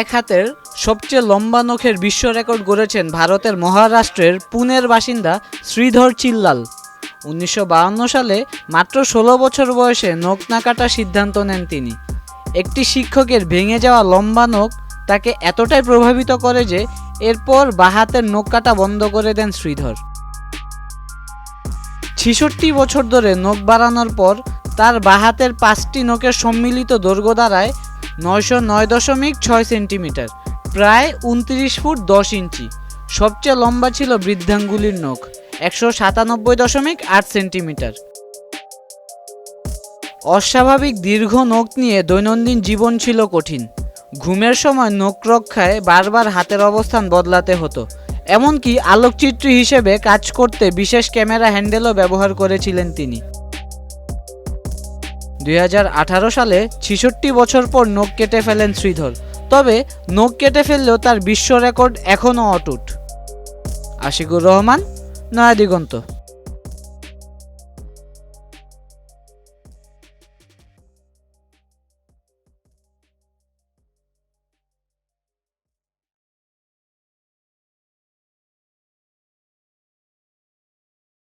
এক হাতের সবচেয়ে লম্বা নখের বিশ্ব রেকর্ড গড়েছেন ভারতের মহারাষ্ট্রের পুনের বাসিন্দা শ্রীধর চিল্লাল। 1952 সালে মাত্র 16 বছর বয়সে নখ না কাটার সিদ্ধান্ত নেন তিনি। একটি শিক্ষকের ভেঙে যাওয়া লম্বা নখ তাকে এতটাই প্রভাবিত করে যে এরপর বাঁ হাতের নখ কাটা বন্ধ করে দেন শ্রীধর। 66 বছর ধরে নখ বাড়ানোর পর তার বাঁ হাতের 5টি নখের সম্মিলিত দৈর্ঘ্য দাঁড়ায় 909.6 সেন্টিমিটার, প্রায় 29 ফুট 10 ইঞ্চি। সবচেয়ে লম্বা ছিল বৃদ্ধাঙ্গুলির নখ, 197.8 সেন্টিমিটার। অস্বাভাবিক দীর্ঘ নখ নিয়ে দৈনন্দিন জীবন ছিল কঠিন। ঘুমের সময় নখ রক্ষায় বারবার হাতের অবস্থান বদলাতে হতো। এমনকি আলোকচিত্রী হিসেবে কাজ করতে বিশেষ ক্যামেরা হ্যান্ডেলও ব্যবহার করেছিলেন তিনি। 2018 সালে 66 বছর পর নখ কেটে ফেলেন শ্রীধর। তবে নখ কেটে ফেললেও তার বিশ্ব রেকর্ড এখনও অটুট। আশিকুর রহমান, নয়া দিগন্ত।